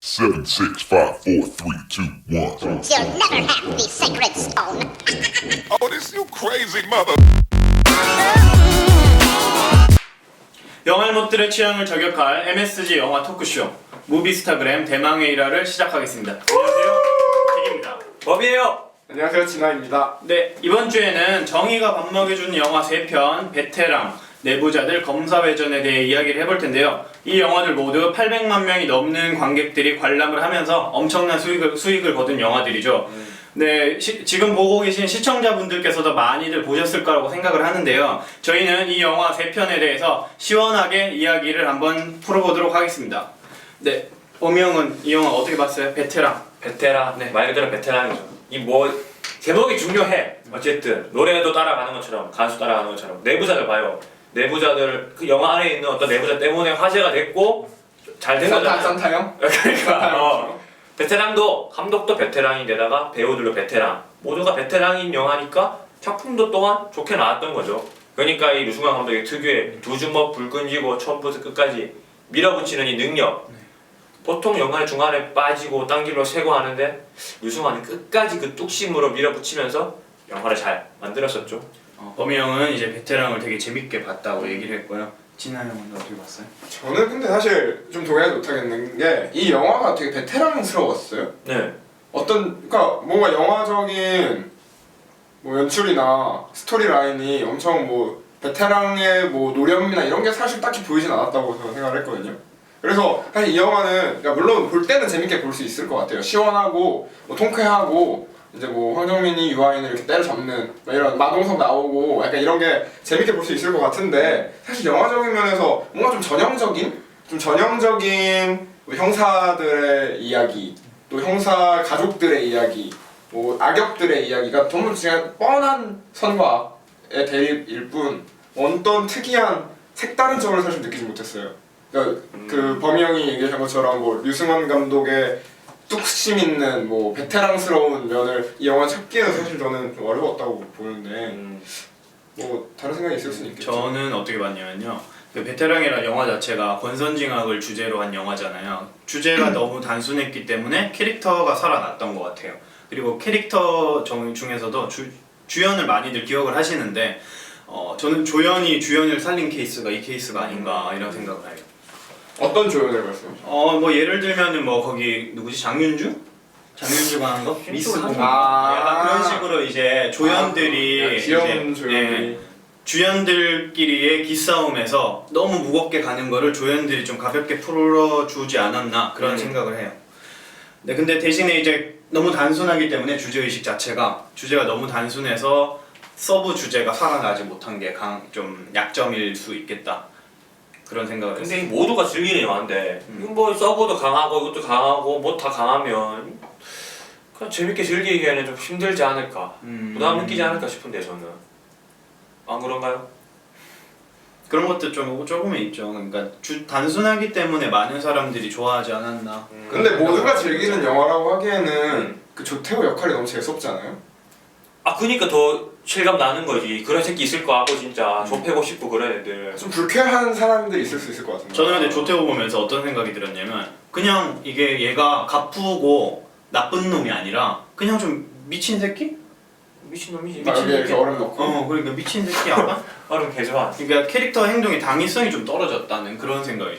Seven, six, five, four, three, two, one. You'll never have the sacred stone. Oh, this you crazy mother. 영화를 못 들은 취향을 저격할 MSG 영화 토크쇼 무비스타그램 대망의 일화를 시작하겠습니다. 안녕하세요, 킥입니다. 법이에요. 안녕하세요, 진아입니다. 네, 이번 주에는 정의가 밥 먹여준 영화 3편 베테랑, 내부자들, 검사회전에 대해 이야기를 해볼 텐데요. 이 영화들 모두 800만 명이 넘는 관객들이 관람을 하면서 엄청난 수익을 거둔 영화들이죠. 네, 지금 보고 계신 시청자분들께서도 많이들 보셨을 거라고 생각을 하는데요. 저희는 이 영화 3편에 대해서 시원하게 이야기를 한번 풀어보도록 하겠습니다. 네, 범형은 이 영화 어떻게 봤어요? 베테랑. 베테랑. 네. 말 그대로 베테랑이죠. 이 뭐 제목이 중요해. 어쨌든 노래도 따라가는 것처럼 가수 따라가는 것처럼 내부자들 봐요. 내부자들 그 영화 안에 있는 어떤 내부자 때문에 화제가 됐고 잘 된 거잖아요. 산타형? 그러니까 베테랑도 감독도 베테랑인데다가 배우들도 베테랑, 모두가 베테랑인 영화니까 작품도 또한 좋게 나왔던 거죠. 그러니까 이 류승환 감독의 특유의 두 주먹 불 끈지고 처음부터 끝까지 밀어붙이는 이 능력. 보통 영화의 중간에 빠지고 딴 길로 새고 하는데 류승환은 끝까지 그 뚝심으로 밀어붙이면서 영화를 잘 만들었었죠. 범형은 이제 베테랑을 되게 재밌게 봤다고 얘기를 했고요. 진아 형은 어떻게 봤어요? 저는 근데 사실 좀 동의하지 못하겠는 게 이 영화가 되게 베테랑스러웠어요. 네. 그러니까 뭔가 영화적인 뭐 연출이나 스토리 라인이 엄청 뭐 베테랑의 뭐 노련미나 이런 게 사실 딱히 보이진 않았다고 저는 생각을 했거든요. 그래서 사실 이 영화는 그러니까 물론 볼 때는 재밌게 볼 수 있을 것 같아요. 시원하고 뭐 통쾌하고 이제 뭐 황정민이 유아인을 이렇게 때려잡는 뭐 이런 마동석 나오고 약간 이런 게 재밌게 볼 수 있을 것 같은데 사실 영화적인 면에서 뭔가 좀 전형적인 뭐 형사들의 이야기, 또 형사 가족들의 이야기, 뭐 악역들의 이야기가 전부 그냥 뻔한 선과 악의 대립일 뿐 어떤 특이한 색다른 점을 사실 느끼지 못했어요. 그러니까 그 범이 형이 얘기한 것처럼 뭐 류승환 감독의 뚝심 있는 뭐 베테랑스러운 면을 이 영화 찾기에는 사실 저는 좀 어려웠다고 보는데 뭐 다른 생각이 있을 수는 있겠죠. 저는 어떻게 봤냐면요. 그 베테랑이라는 영화 자체가 권선징악을 주제로 한 영화잖아요. 주제가 너무 단순했기 때문에 캐릭터가 살아났던 것 같아요. 그리고 캐릭터 중에서도 주연을 많이들 기억을 하시는데 저는 조연이 주연을 살린 케이스가 이 케이스가 아닌가 이런 생각을 해요. 어떤 조연을 봤어요? 뭐 예를 들면은 뭐 거기 누구지? 장윤주가 한 거? 미스공. 약간 그런 식으로 이제 조연들이 귀여운 이제, 조연들이 주연들끼리의 기싸움에서 너무 무겁게 가는 거를 조연들이 좀 가볍게 풀어주지 않았나 그런 생각을 해요. 네, 근데 대신에 이제 너무 단순하기 때문에 주제의식 주제가 너무 단순해서 서브 주제가 살아나지 못한 게 좀 약점일 수 있겠다 그런 생각을 근데 했어요. 이 모두가 즐기는 영화인데 이거 뭐 서브도 강하고 이것도 강하고 뭐 다 강하면 그냥 재밌게 즐기기에는 좀 힘들지 않을까, 부담 느끼지 않을까 싶은데 저는 안 그런가요? 그런 것도 조금은 있죠. 그러니까 단순하기 때문에 많은 사람들이 좋아하지 않았나. 근데 모두가 즐기는 영화라고 하기에는 그 조태호 역할이 너무 재수없지 않아요? 그니까 더 실감 나는 거지. 그런 새끼 있을 거 같고 진짜 좁히고 싶고 그런 애들. 좀 불쾌한 사람들이 있을 수 있을 것 같은데. 저는 근데 조태호 보면서 어떤 생각이 들었냐면 그냥 이게 얘가 가쁘고 나쁜 놈이 아니라 그냥 좀 미친 새끼? 미친놈이지. 여기에 이렇게 얼음 넣고 그러니까 미친 새끼 약간? 얼음 개 좋아. 그러니까 캐릭터 행동의 당위성이 좀 떨어졌다는 그런 생각이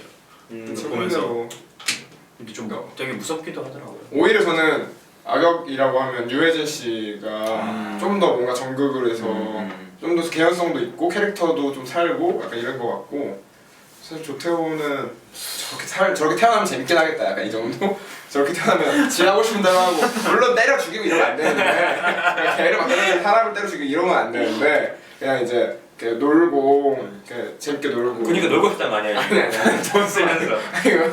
들어요. 보면서 실제로 이게 좀 되게 무섭기도 하더라고요. 오히려 저는 악역이라고 하면 유해진 씨가 좀 더 뭔가 전극을 해서 좀 더 개연성도 있고 캐릭터도 좀 살고 약간 이런 것 같고 사실 조태호는 저렇게 태어나면 재밌긴 하겠다 약간 이 정도? 저렇게 태어나면 지하고 싶은 대로 하고 물론 때려 죽이고 이러면 안 되는데 그냥 개를 만들어서 사람을 때려 죽이고 이러면 안 되는데 그냥 이제 이렇게 놀고 이렇게 재밌게 놀고 그니까 놀고 싶단 거 아니야. 아니 돈 쓰면서. 그런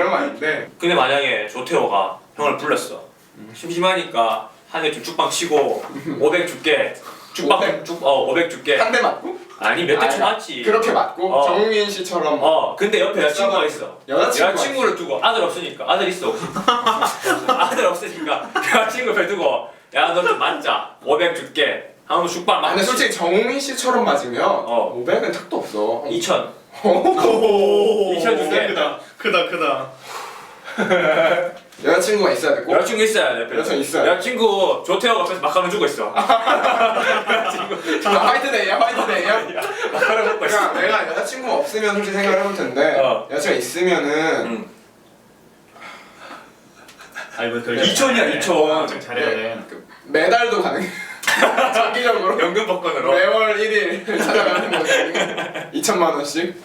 건 아닌데 근데 만약에 조태호가 형을 불렀어. 심심하니까 한 대 좀 쭉빵 치고 500 줄게. 500 줄게. 한 대 맞고? 아니 몇 대 쳐맞지. 그렇게 맞고? 정민 씨처럼 근데 옆에 여자친구가 있어. 여자친구가 두고 아들 없으니까. 아들 있어 혹시? 아들 없으니까 여자친구 옆에 두고 야 너 좀 맞자. 500 줄게. 하면 죽빵 맞지. 근데 솔직히 정민 씨처럼 맞으면 500은 턱도 없어 2000. 오 2000 줄게. 크다. 여자친구가 있어야 되고 여자친구 있어야 돼. 옆에. 여자친구 있어야 돼. 여자친구 조태호가 옆에서 마카롱 주고 있어. 화이트데이야 화이트데이야. 마카롱 먹고 있어. 그러니까 내가 여자친구가 없으면 솔직히 생각을 해볼 텐데 여자친구가 있으면은 아이고 그래. 2천이야 2천. 엄청 잘해야 돼. 매달도 가능해. 정기적으로 연금 복권으로. 매월 1일 찾아가는 거지. 2천만 원씩.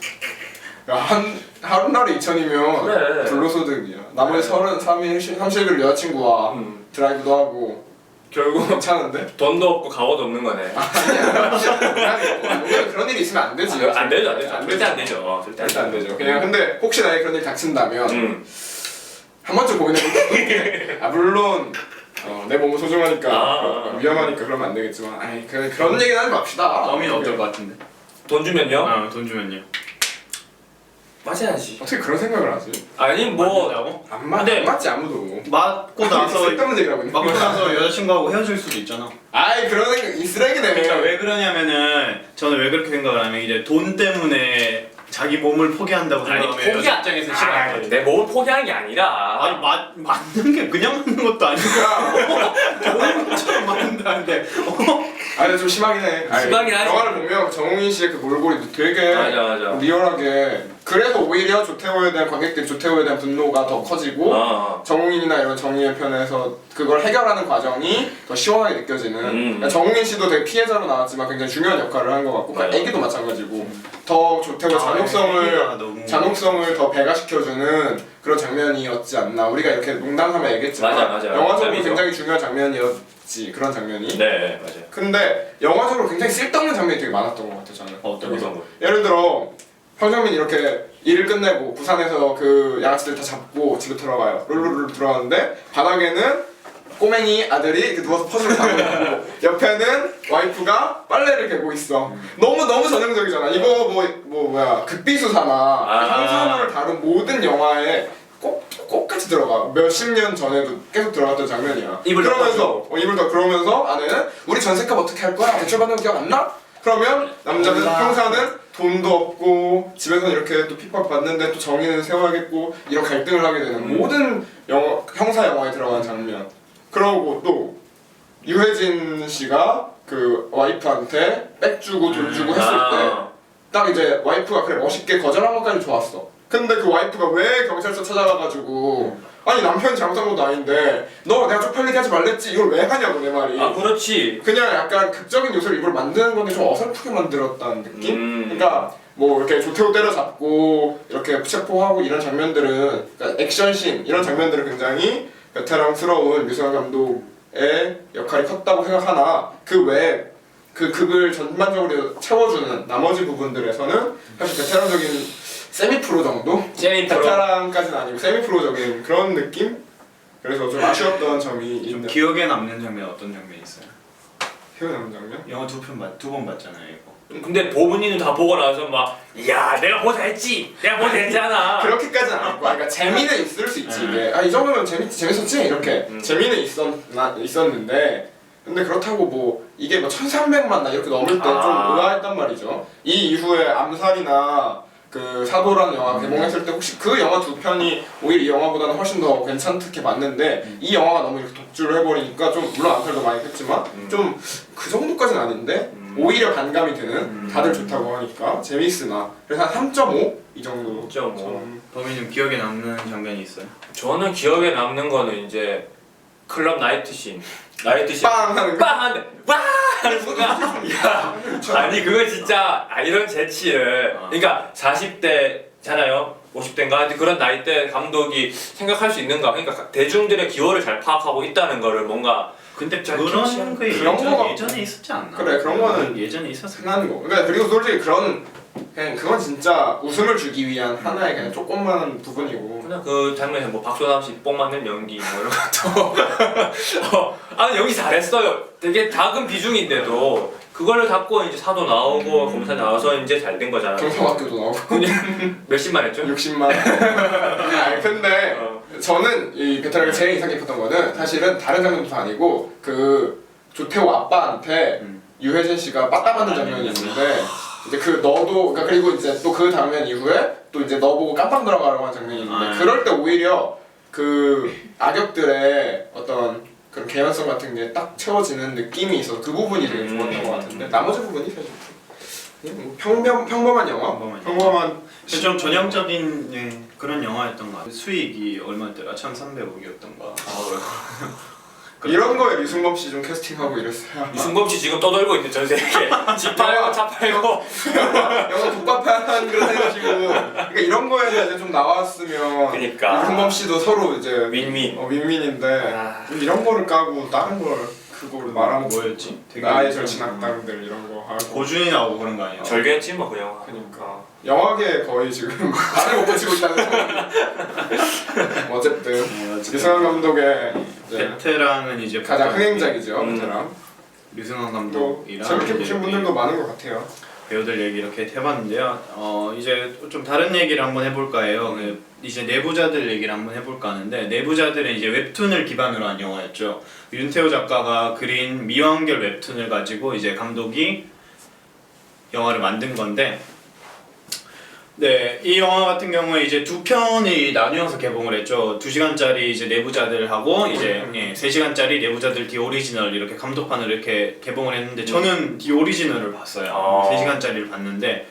하루날에 2천이면 그래. 불로소득이야. 나머지 33일, 30일 여자친구와 드라이브도 하고 결국 괜찮은데? 돈도 없고 가오도 없는 거네. 아니야. 그런 일이 있으면 안 되지. 안 되죠 안 되죠. 안 절대 안 되죠. 절대 절대 안 되죠. 그냥 근데 혹시 나에 그런 일이 닥친다면 한 번쯤 고민해볼게. 물론 내 몸은 소중하니까 위험하니까 그러면 안 되겠지만, 아이 그런 얘기는 하지 맙시다. 범인 어떨 것 같은데? 돈 주면요? 돈 주면요. 맞아야지. 어떻게 그런 생각을 하지? 아니 뭐 맞는다고? 안 근데 맞지 아무도. 맞고 나서 쓸데없는 얘기라고 있는 맞고 거야. 나서 여자친구하고 헤어질 수도 있잖아. 아이 그런 생각 이 쓰레기네. 그러니까 왜 그러냐면은 저는 왜 그렇게 생각을 하면 이제 돈 때문에 자기 몸을 포기한다고 아니 생각하면 포기 여자 입장에서 싫어요. 내 몸을 포기하는 게 아니라 아니 맞는 게 그냥 맞는 것도 아니고 좋은 것처럼 맞는다는데 아니 좀 심하긴 해. 심하긴 하지. 영화를 보면 정웅인 씨의 그 몰골이 되게 맞아. 리얼하게. 그래서 오히려 조태호에 대한 관객들이 조태호에 대한 분노가 더 커지고 정웅인이나 이런 정의의 편에서 그걸 해결하는 과정이 더 시원하게 느껴지는. 그러니까 정웅인 씨도 되게 피해자로 나왔지만 굉장히 중요한 역할을 한 것 같고, 그러니까 애기도 마찬가지고 더 조태호의 잔혹성을 더 배가시켜주는 그런 장면이었지 않나. 우리가 이렇게 농담하며 얘기했지만 맞아. 영화적으로 재미죠. 굉장히 중요한 장면이었지, 그런 장면이. 네 맞아요. 근데 영화적으로 굉장히 쓸데없는 장면이 되게 많았던 것 같아 저는. 어떤 거? 예를 들어 황정민이 이렇게 일을 끝내고 부산에서 그 양아치들 다 잡고 집에 들어가요. 룰루루 들어가는데 바닥에는 꼬맹이 아들이 이렇게 누워서 퍼즐을 잡고 있고 옆에는 와이프가 빨래를 개고 있어. 너무 전형적이잖아. 이거 뭐야 극비수사나 형사물을 다룬 모든 영화에 꼭같이 들어가. 몇십 년 전에도 계속 들어갔던 장면이야. 그러면서 아내는 우리 전셋값 어떻게 할 거야? 대출받는 거 기억 안 나? 그러면 남자는 형사는 돈도 없고 집에서는 이렇게 또 핍박 받는데 또 정의는 세워야겠고 이런 갈등을 하게 되는 모든 형사 영화에 들어간 장면. 그러고 또 유해진 씨가 그 와이프한테 백 주고 돈 주고 했을 때 딱 이제 와이프가 그래 멋있게 거절한 것까지 좋았어. 근데 그 와이프가 왜 경찰서 찾아가가지고 아니 남편이 잘못한 것도 아닌데 너 내가 쪽팔리게 하지 말랬지 이걸 왜 하냐고 내 말이. 그렇지. 그냥 약간 극적인 요소를 이걸 만드는 건데 좀 어설프게 만들었다는 느낌? 그러니까 뭐 이렇게 조태호 때려잡고 이렇게 체포하고 이런 장면들은, 그러니까 액션씬 이런 장면들은 굉장히 베테랑스러운 류승환 감독의 역할이 컸다고 생각하나 그 외에 그 극을 전반적으로 채워주는 나머지 부분들에서는 사실 베테랑적인 세미프로 정도? 세미프로. 베테랑까지는 아니고 세미프로적인 그런 느낌? 그래서 좀 아쉬웠던 점이 좀 있는데. 기억에 남는 장면 어떤 장면 있어요? 기억에 남는 장면? 영화 두 번 봤잖아요 이거. 근데 보문이는 다 보고 나서 막 야 내가 보자 했지 내가 보자 했잖아. 그렇게까지는 아니고, 그러니까 재미는 있을 수 있지. 이게 이 정도면 재밌었지 이렇게 재미는 있었는데, 근데 그렇다고 뭐 이게 뭐 1,300만 나 이렇게 넘을 때 좀 의아했단 말이죠. 이 이후에 암살이나 그 사도라는 영화 개봉했을 때 혹시 그 영화 두 편이 오히려 이 영화보다는 훨씬 더 괜찮게 봤는데 이 영화가 너무 이렇게 독주를 해버리니까 좀 물론 암살도 많이 했지만 좀 그 정도까지는 아닌데 오히려 반감이 드는, 다들 좋다고 하니까 재미있으나 그래서 한 3.5 이 정도. 3.5. 범인님 기억에 남는 장면이 있어요? 저는 기억에 남는 거는 이제 클럽 나이트 씬 빵 하는 거. 빵 하는데 와 하는 순간 야 아니 그거 진짜 이런 재치를 그러니까 40대잖아요 50대인가 그런 나이대 감독이 생각할 수 있는가. 그러니까 대중들의 기호를 잘 파악하고 있다는 거를 뭔가 근데 잘 그런 캐치하는 게 그런 거가- 예전에 있었지 않나? 그래, 그런 거는 예전에 있었어. 흔한 거. 그러니까 그리고 솔직히 그건 진짜 웃음을 주기 위한 하나의 그냥 조그마한 부분이고. 그냥 그 장면에서 뭐 박소남 씨 뽕 맞는 연기 뭐 이런 것도 연기 잘했어요. 되게 작은 비중인데도 그걸 갖고 이제 사도 나오고 검사 나와서 이제 잘 된 거잖아. 경성학교도 나오고. 그냥 몇십만 했죠? 60만. 아니 근데 저는 이 베테랑이 제일 인상 깊었던 거는 사실은 다른 장면도 아니고 그 조태호 아빠한테 유해진 씨가 빠따맞는 장면이 있는데 이제 그 너도 그리고 이제 또 그 장면 이후에 또 이제 너 보고 깜빵 들어가라고 하는 장면이 있는데 그럴 때 오히려 그 악역들의 어떤 그런 개연성 같은 게 딱 채워지는 느낌이 있어서 그 부분이 되게 좋았던 것 같은데 나머지 부분이 사실 그냥 뭐 평범한 영화? 평범한 좀 전형적인 그런 영화였던 것 같아요. 수익이 얼마였더라? 1,300억이었던가. 이런 거에 류승범 씨 좀 캐스팅하고 이랬어요. 이승범 씨 지금 떠돌고 있는 전 세계. 집 팔고 차 팔고. 영화 독밥한 그런 생각이고 그러니까 이런 거에서 이제 좀 나왔으면 그러니까. 류승범 씨도 서로 이제 윈윈. 윈윈인데 아. 이런 거를 까고 다른 걸 그거를 말하면 뭐였지? 나의 절친 악당들 이런 거 하고 고준이 나오고 그런 거 아니야? 절개했지 뭐 그 영화. 그러니까 영화계 거의 지금 발을 못 붙이고 있다는 소리. 어쨌든 류승환 감독의 이제 베테랑은 이제 가장 흥행작이죠. 음. 베테랑. 류승환 또 감독이랑 재밌게 이제 보신 분들도 많은 것 같아요. 배우들 얘기 이렇게 해봤는데요. 이제 좀 다른 얘기를 한번 해볼까 해요. 이제 내부자들 얘기를 한번 해볼까 하는데 내부자들은 이제 웹툰을 기반으로 한 영화였죠. 윤태호 작가가 그린 미완결 웹툰을 가지고 이제 감독이 영화를 만든 건데 네, 이 영화 같은 경우에 이제 두 편이 나뉘어서 개봉을 했죠. 2시간짜리 이제 내부자들하고 이제 3시간짜리 내부자들 디 오리지널 이렇게 감독판으로 이렇게 개봉을 했는데 저는 디 오리지널을 봤어요. 3시간짜리를 봤는데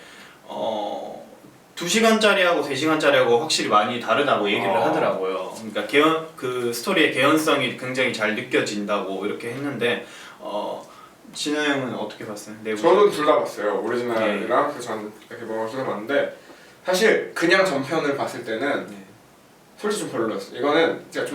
2시간짜리하고 3시간짜리하고 확실히 많이 다르다고 얘기를 하더라고요. 그러니까 그 스토리의 개연성이 굉장히 잘 느껴진다고 이렇게 했는데 진아 형은 어떻게 봤어요? 저도 둘 다 봤어요. 오리지널이랑 그래서 저는 개봉을 둘 다 봤는데 사실 그냥 전편을 봤을 때는 솔직히 좀 별로였어요. 이거는 제가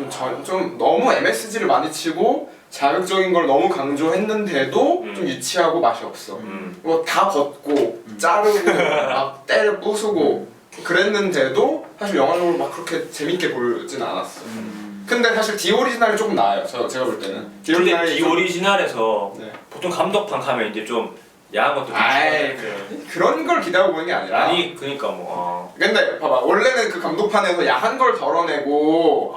좀 너무 MSG를 많이 치고 자극적인 걸 너무 강조했는데도 좀 유치하고 맛이 없어. 뭐 다 벗고 자르고 막 때려 부수고 그랬는데도 사실 영화적으로 막 그렇게 재밌게 보진 않았어. 근데 사실 디 오리지널이 조금 나아요. 제가 볼 때는. 근데 디 오리지널에서 네. 보통 감독판 가면 이제 좀 야한 것도 아이, 그런 걸 기대하고 보는 게 아니라. 아니 그니까 뭐. 근데 봐봐 원래는 그 감독판에서 야한 걸 덜어내고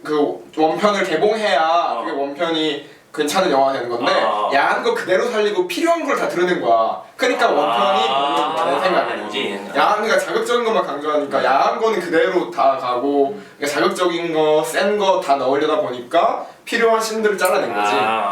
그 원편을 개봉해야 그게 원편이 괜찮은 영화가 되는 건데 야한 거 그대로 살리고 필요한 걸 다 드러낸 거야. 그러니까 원편이 별로인 내 생각에는. 야한 자극적인 것만 강조하니까 야한 거는 그대로 다 가고 그러니까 자극적인 거, 센 거 다 넣으려다 보니까 필요한 씬들을 잘라낸 거지.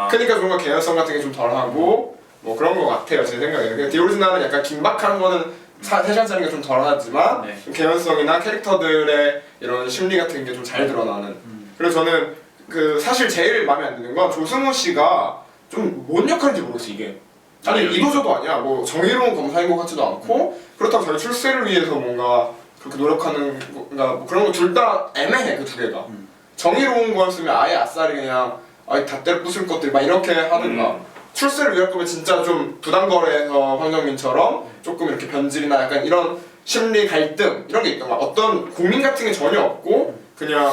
그러니까 뭔가 개연성 같은 게 좀 덜하고 뭐 그런 거 같아요 제 생각에는. 디오리지널은 약간 긴박한 거는 3시간짜리가 좀 덜하지만 좀 개연성이나 캐릭터들의 이런 심리 같은 게 좀 잘 드러나는. 그래서 저는 그 사실 제일 마음에 안 드는 건 조승우 씨가 좀 뭔 역할인지 모르겠어 이게. 아니 이도저도 아니야. 뭐 정의로운 검사인 것 같지도 않고 그렇다고 자기 출세를 위해서 뭔가 그렇게 노력하는 뭔가 뭐 그런 거 둘 다 애매해 그 두 개가. 정의로운 거였으면 아예 아싸리 그냥 다 때려 부술 것들 막 이렇게 하든가. 출세를 위할 거면 진짜 좀 부당거래해서 황정민처럼 조금 이렇게 변질이나 약간 이런 심리 갈등 이런 게 있던 거. 어떤 고민 같은 게 전혀 없고 그냥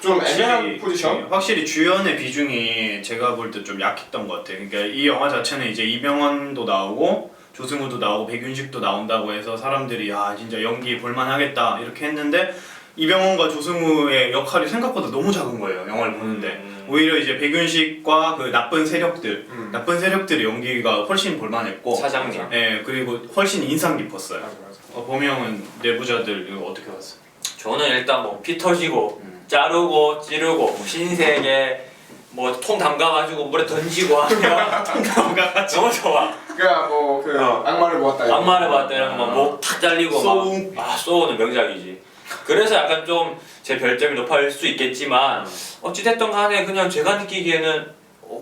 좀 애매한 포지션? 확실히 주연의 비중이 제가 볼 때 좀 약했던 것 같아요. 그러니까 이 영화 자체는 이제 이병헌도 나오고 조승우도 나오고 백윤식도 나온다고 해서 사람들이 진짜 연기 볼만하겠다 이렇게 했는데 이병헌과 조승우의 역할이 생각보다 너무 작은 거예요. 영화를 보는데 오히려 이제 백윤식과 그 나쁜 세력들의 연기가 훨씬 볼만했고 사장님. 그리고 훨씬 인상 깊었어요. 맞아. 범이 형은 내부자들 이거 어떻게 봤어요? 저는 일단 뭐 피 터지고 자르고 찌르고 뭐 신세계 뭐 통 담가가지고 물에 던지고 하면 통 담가가지고 너무 좋아. 그러니까 뭐 그 악마를 보았다. 악마를 봤다 이런 거목탁 잘리고 소우. 소우는 명작이지. 그래서 약간 좀 제 별점이 높아질 수 있겠지만 어찌됐든 간에 그냥 제가 느끼기에는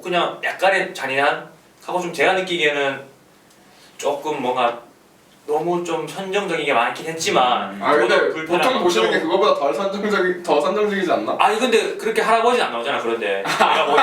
그냥 약간의 잔인한 하고 좀 제가 느끼기에는 조금 뭔가 너무 좀 선정적인 게 많긴 했지만 근데 불편한 보통 보시는 게 좀- 그거보다 더 선정적이지 않나? 아니 근데 그렇게 할아버지는 안 나오잖아 그런데 내가 뭐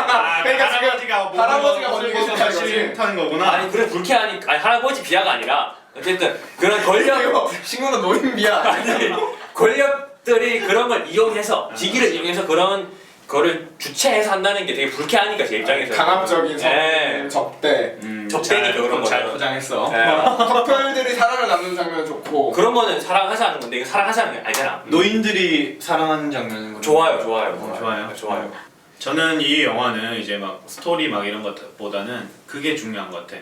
그러니까 지금 할아버지가 뭐 먼저 계속 다시 타는 거구나. 아니 그래 불쾌하니 아니 할아버지 비하가 아니라 어쨌든 그런 권력 이거 친구는 노인비야. 아니 권력들이 그런 걸 이용해서 직위를 이용해서 그런 거를 주체해서 한다는 게 되게 불쾌하니까 제 입장에서 강압적인 네. 접대. 접대니까 그런 잘 거는. 포장했어. 커플들이 사랑을 나누는 장면 좋고. 그런 거는 사랑하지 않는 건데 이거 사랑하지 않는 게 아니잖아. 노인들이 사랑하는 장면은 좋아요. 저는 이 영화는 이제 막 스토리 막 이런 것보다는 그게 중요한 것 같아.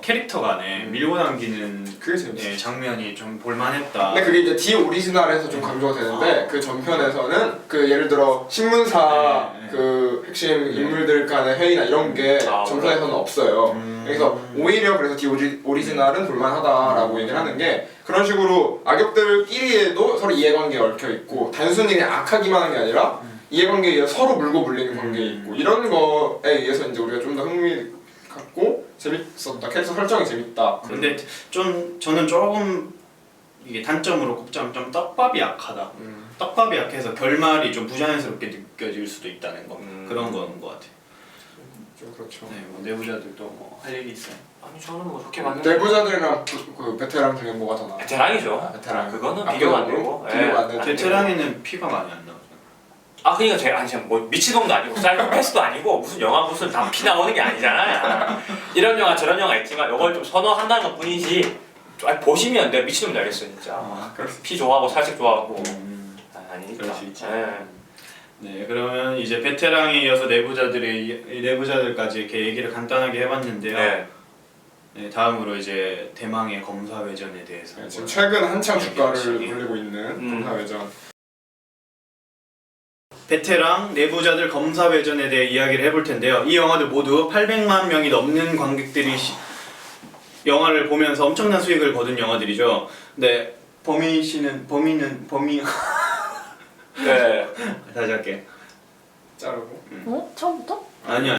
캐릭터 간에 밀고 당기는 그게 재밌어. 예, 장면이 좀 볼만했다. 근데 그게 이제 디 오리지널에서 좀 강조가 되는데 그 전편에서는 그 예를 들어 신문사 네, 네. 그 핵심 인물들 간의 회의나 이런 게 전편에서는 없어요. 그래서 오히려 그래서 디 오리지널은 볼만하다라고 얘기를 하는 게 그런 식으로 악역들끼리에도 서로 이해관계가 얽혀 있고 단순히 그냥 악하기만 한 게 아니라 이해관계에 의해서 서로 물고 물리는 관계에 있고 이런 거에 의해서 이제 우리가 좀 더 흥미 갖고 재밌었다. 캐릭터 설정이 재밌다. 근데 좀 저는 조금 이게 단점으로 꼽자면 좀 떡밥이 약하다. 떡밥이 약해서 결말이 좀 부자연스럽게 느껴질 수도 있다는 거 그런 거인 것 같아요. 좀 그렇죠. 네, 뭐 내부자들도 뭐 할 얘기 있어요. 아니 저는 뭐 좋게 봤는데. 내부자들이랑 그 베테랑 중에 뭐가 더 나아? 베테랑이죠. 베테랑. 그거는 아, 비교가 안 그거는 되고. 비교가 안 예. 되죠. 베테랑에는 피가 많이 안 나오죠. 아 그러니까 제가 아니 뭐 미친놈도 아니고 사이코패스도 아니고 무슨 영화 무슨 다 피 나오는 게 아니잖아요. 이런 영화 저런 영화 있지만 이걸 좀 선호한다는 것 뿐이지. 아니 보시면 내가 미친놈인지 알겠어 진짜. 피 좋아하고 살색 좋아하고. 아니니까. 그럴 수 있지. 예. 네, 그러면 이제 베테랑에 이어서 내부자들까지 이렇게 얘기를 간단하게 해봤는데요. 네. 네, 다음으로 이제 대망의 검사회전에 대해서 네, 지금 최근 한창 주가를 얘기해보시기. 올리고 있는 검사회전. 베테랑, 내부자들 검사회전에 대해 이야기를 해볼 텐데요. 이 영화들 모두 800만 명이 넘는 관객들이 영화를 보면서 엄청난 수익을 거둔 영화들이죠. 네, 범위 네. 다시 할게. 자르고. 어? 처음부터? 아니야.